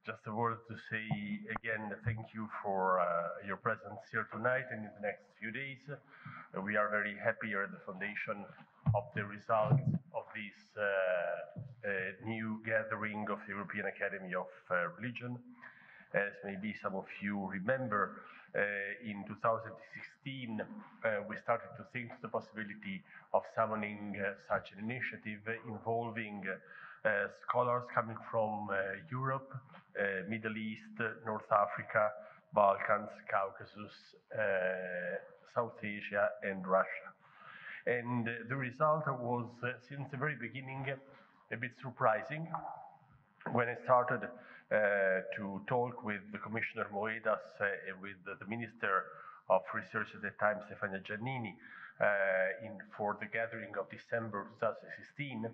Just a word to say again, thank you for your presence here tonight and in the next few days. We are very happy here at the foundation of the results of this new gathering of the European Academy of Religion. As maybe some of you remember, in 2016, we started to think the possibility of summoning such an initiative involving scholars coming from Europe, Middle East, North Africa, Balkans, Caucasus, South Asia, and Russia. And the result was, since the very beginning, a bit surprising. When I started to talk with the Commissioner Moedas and with the Minister of Research at the time, Stefania Giannini, for the gathering of December 2016,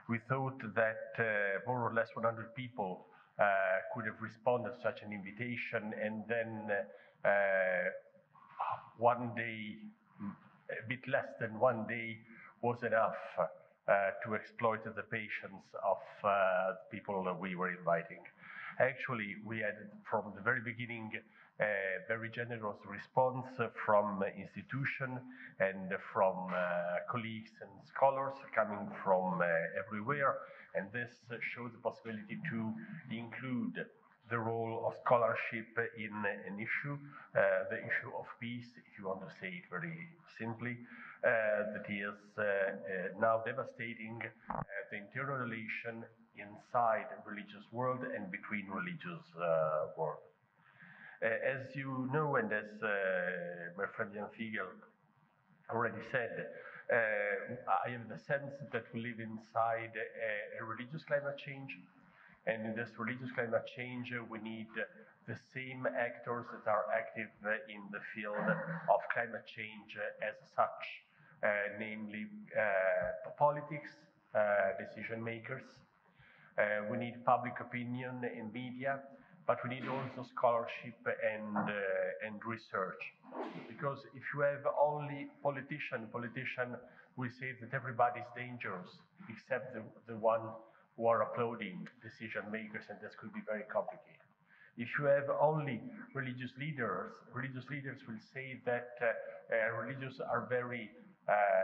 we thought that more or less 100 people could have responded to such an invitation, and then one day, a bit less than one day, was enough to exploit the patience of people that we were inviting. Actually, we had from the very beginning a very generous response from institutions and from colleagues and scholars coming from everywhere, and this showed the possibility to include the role of scholarship in an issue, the issue of peace, if you want to say it very simply, that is now devastating the internal relation inside religious world and between religious world. As you know, and as my friend Jan Fiegel already said, I have the sense that we live inside a religious climate change. And in this religious climate change, we need the same actors that are active in the field of climate change as such, namely politics, decision makers. We need public opinion and media, but we need also scholarship and research. Because if you have only politician will say that everybody is dangerous except the one who are applauding decision makers, and this could be very complicated. If you have only religious leaders will say that religious are very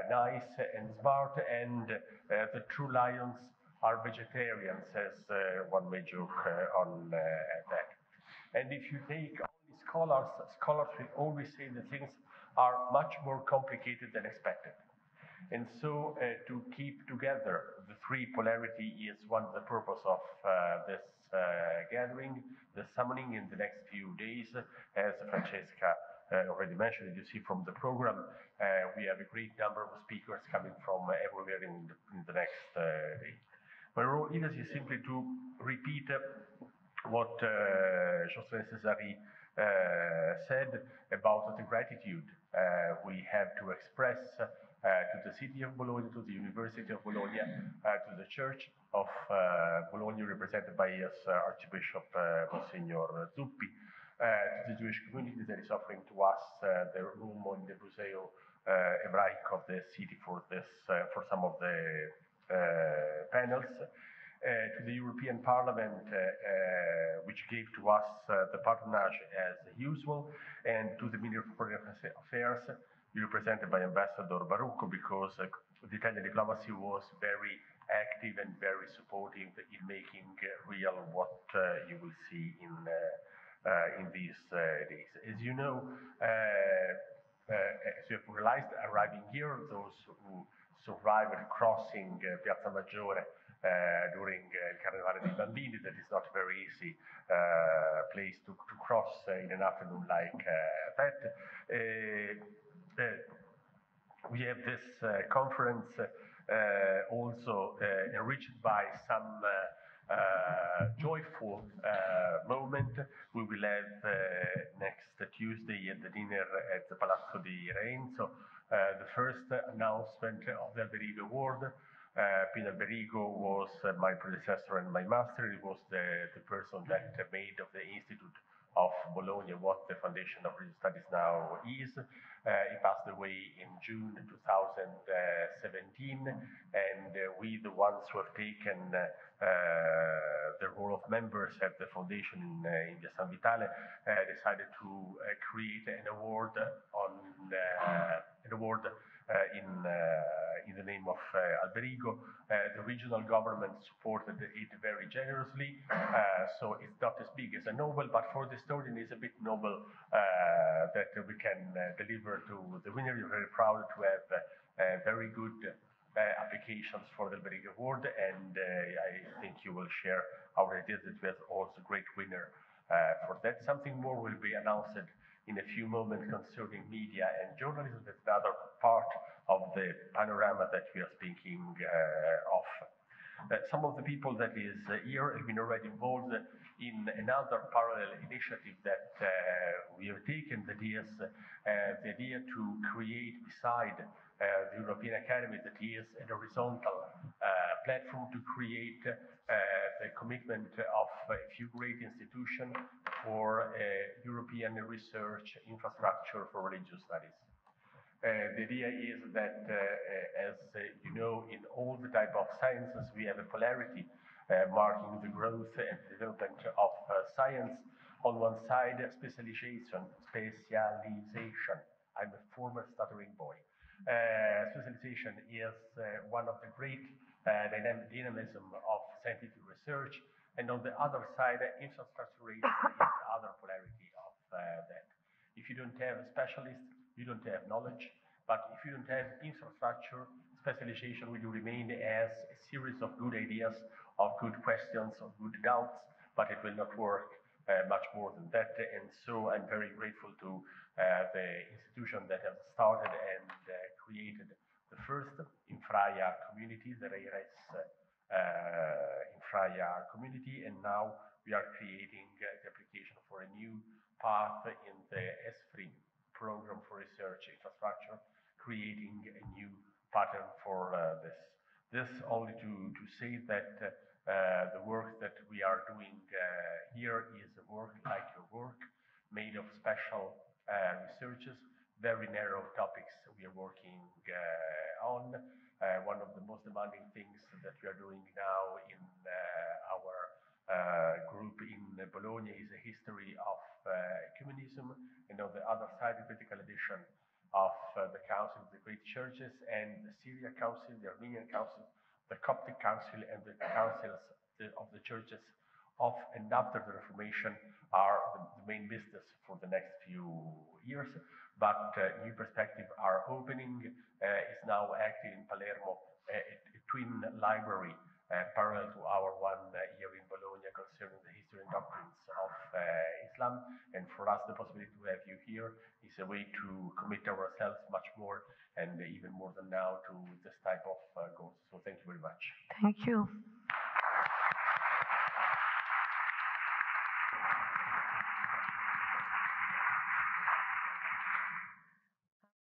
nice and smart, and the true lions are vegetarians, as one may joke on that. And if you take only scholars will always say that things are much more complicated than expected. And so to keep together the three polarity is one of the purpose of this gathering, the summoning in the next few days. As Francesca already mentioned, you see from the program, we have a great number of speakers coming from everywhere in the next day. My role is simply to repeat what Jocelyn Cesari said about the gratitude we have to express to the city of Bologna, to the University of Bologna, to the Church of Bologna, represented by its Archbishop Monsignor Zuppi, to the Jewish community that is offering to us the room in the Museo Ebraico of the city for some of the panels. To the European Parliament, which gave to us the patronage as usual, and to the Ministry of Foreign Affairs, represented by Ambassador Barucco, because the Italian diplomacy was very active and very supportive in making real what you will see in these days. As you know, as you have realized, arriving here, those who survived crossing Piazza Maggiore during Carnevale dei Bambini, that is not a very easy place to cross in an afternoon like that. We have this conference also enriched by some joyful moment. We will have next Tuesday at the dinner at the Palazzo di Renzo the first announcement of the Alberigo Award. Pino Alberigo was my predecessor and my master. He was the person that made of the Institute of Bologna, what the foundation of religious studies now is. He passed away in June 2017, and we, the ones who have taken the role of members at the foundation in Via San Vitale, decided to create an award in the name of Alberigo. The regional government supported it very generously, so it's not as big as a Nobel, but for the historian it's a bit noble that we can deliver to the winner. We're very proud to have very good applications for the Alberigo Award, and I think you will share our ideas that we have also a great winner for that. Something more will be announced in a few moments concerning media and journalism. That's another part of the panorama that we are speaking of. Some of the people that is here have been already involved in another parallel initiative that we have taken, that is the idea to create beside the European Academy, that is an horizontal platform to create the commitment of a few great institutions for European research infrastructure for religious studies. The idea is that, as you know, in all the type of sciences, we have a polarity marking the growth and development of science. On one side, specialization. I'm a former stuttering boy. Specialization is one of the great dynamism of scientific research, and on the other side, infrastructuration is the other polarity of that. If you don't have a specialist, you don't have knowledge, but if you don't have infrastructure, specialization will remain as a series of good ideas, of good questions, of good doubts, but it will not work much more than that. And so I'm very grateful to the institution that has started and created the first EuARe community, the EuARe community, and now we are creating the application for a new path in the Fscire program for research infrastructure, creating a new pattern for this. This only to say that the work that we are doing here is a work like your work, made of special researches, very narrow topics we are working on. One of the most demanding things that we are doing now in our group in Bologna is a history of ecumenism, and on the other side, the critical edition of the Council of the Great Churches and the Syria Council, the Armenian Council, the Coptic Council, and the councils of the churches of and after the Reformation are the main business for the next few years. But new perspectives are opening. Is now active in Palermo a twin library parallel to our one here in Bologna concerning the history and doctrines of Islam. And for us, the possibility to have you here is a way to commit ourselves much more, and even more than now, to this type of goals. So thank you very much. Thank you.